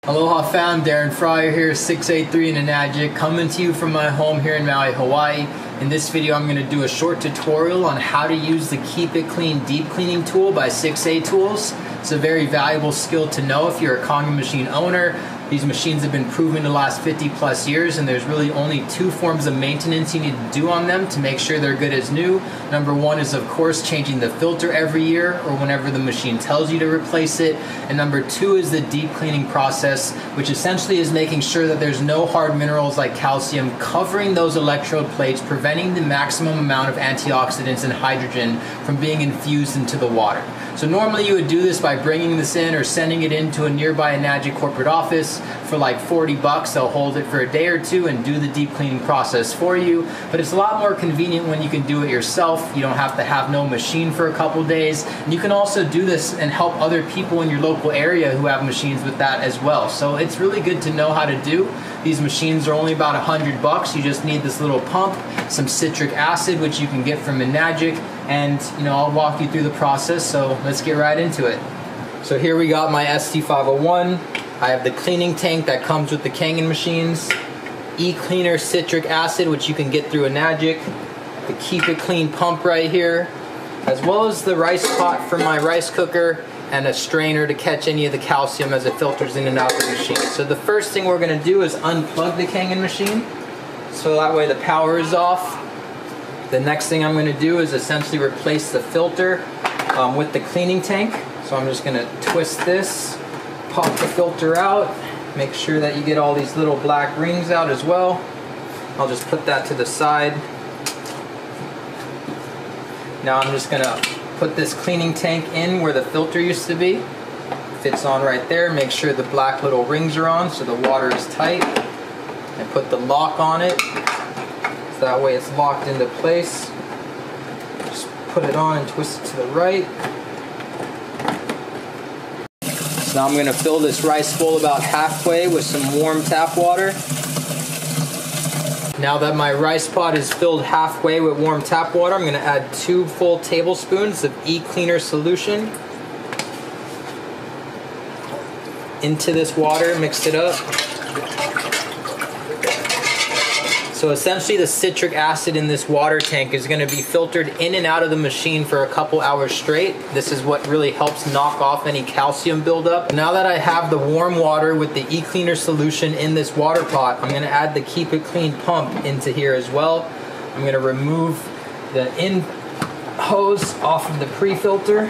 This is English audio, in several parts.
Aloha fam, Darren Fryer here, 683 in Enagic, coming to you from my home here in Maui, Hawaii. In this video I'm going to do a short tutorial on how to use the Keep It Clean deep cleaning tool by 6A Tools. It's a very valuable skill to know if you're a Kangen machine owner. These machines have been proven to last 50 plus years, and there's really only two forms of maintenance you need to do on them to make sure they're good as new. Number one is of course changing the filter every year or whenever the machine tells you to replace it. And number two is the deep cleaning process, which essentially is making sure that there's no hard minerals like calcium covering those electrode plates, preventing the maximum amount of antioxidants and hydrogen from being infused into the water. So normally you would do this by bringing this in or sending it into a nearby Enagic corporate office for like 40 bucks. They'll hold it for a day or two and do the deep cleaning process for you. But it's a lot more convenient when you can do it yourself. You don't have to have no machine for a couple days. And you can also do this and help other people in your local area who have machines with that as well. So it's really good to know how to do. These machines are only about 100 bucks. You just need this little pump, some citric acid, which you can get from Enagic, and I'll walk you through the process, so let's get right into it. So here we got my ST501. I have the cleaning tank that comes with the Kangen machines, E-Cleaner citric acid, which you can get through Enagic, the Keep It Clean pump right here, as well as the rice pot for my rice cooker, and a strainer to catch any of the calcium as it filters in and out the machine. So the first thing we're going to do is unplug the Kangen machine, so that way the power is off. The next thing I'm going to do is essentially replace the filter with the cleaning tank. So I'm just going to twist this, pop the filter out, make sure that you get all these little black rings out as well. I'll just put that to the side. Now I'm just going to put this cleaning tank in where the filter used to be. Fits on right there. Make sure the black little rings are on so the water is tight. And put the lock on it. So that way it's locked into place. Just put it on and twist it to the right. So now I'm going to fill this rice bowl about halfway with some warm tap water. Now that my rice pot is filled halfway with warm tap water, I'm going to add 2 full tablespoons of E-Cleaner solution into this water, mix it up. So essentially the citric acid in this water tank is going to be filtered in and out of the machine for a couple hours straight. This is what really helps knock off any calcium buildup. Now that I have the warm water with the E-Cleaner solution in this water pot, I'm going to add the Keep It Clean pump into here as well. I'm going to remove the in hose off of the pre-filter.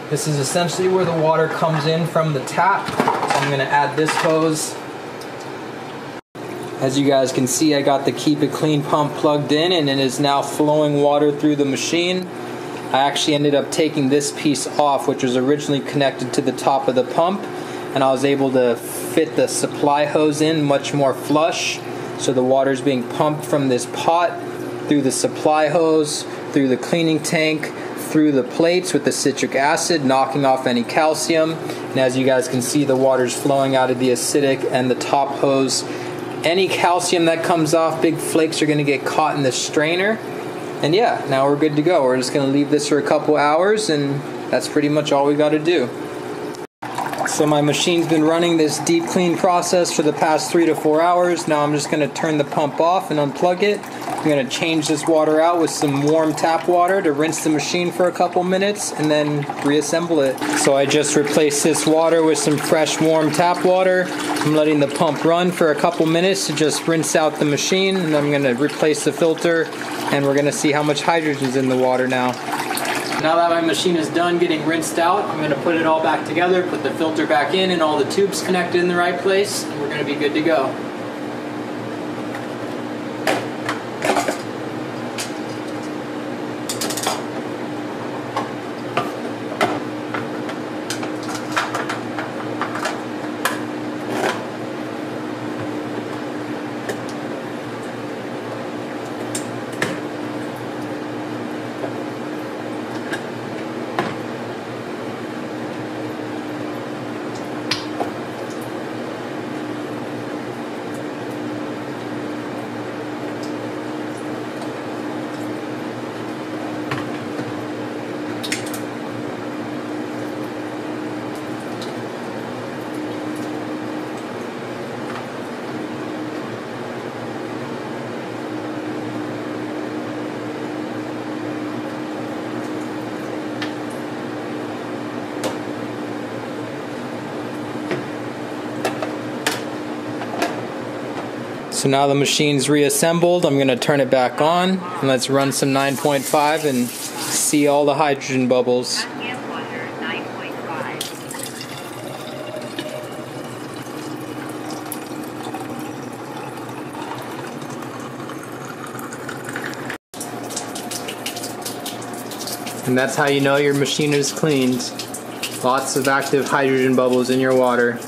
This is essentially where the water comes in from the tap. So I'm going to add this hose. As you guys can see, I got the Keep It Clean pump plugged in and it is now flowing water through the machine. I actually ended up taking this piece off, which was originally connected to the top of the pump, and I was able to fit the supply hose in much more flush. So the water is being pumped from this pot through the supply hose, through the cleaning tank, through the plates with the citric acid, knocking off any calcium. And as you guys can see, the water's flowing out of the acidic and the top hose. Any calcium that comes off, big flakes are going to get caught in the strainer. And yeah, now we're good to go. We're just going to leave this for a couple hours, and that's pretty much all we got to do. So my machine's been running this deep clean process for the past 3 to 4 hours. Now I'm just going to turn the pump off and unplug it. I'm going to change this water out with some warm tap water to rinse the machine for a couple minutes and then reassemble it. So I just replaced this water with some fresh warm tap water. I'm letting the pump run for a couple minutes to just rinse out the machine, and I'm going to replace the filter, and we're going to see how much hydrogen is in the water now. Now that my machine is done getting rinsed out, I'm going to put it all back together, put the filter back in and all the tubes connected in the right place, and we're going to be good to go. So now the machine's reassembled. I'm going to turn it back on and let's run some 9.5 and see all the hydrogen bubbles. And that's how you know your machine is cleaned. Lots of active hydrogen bubbles in your water.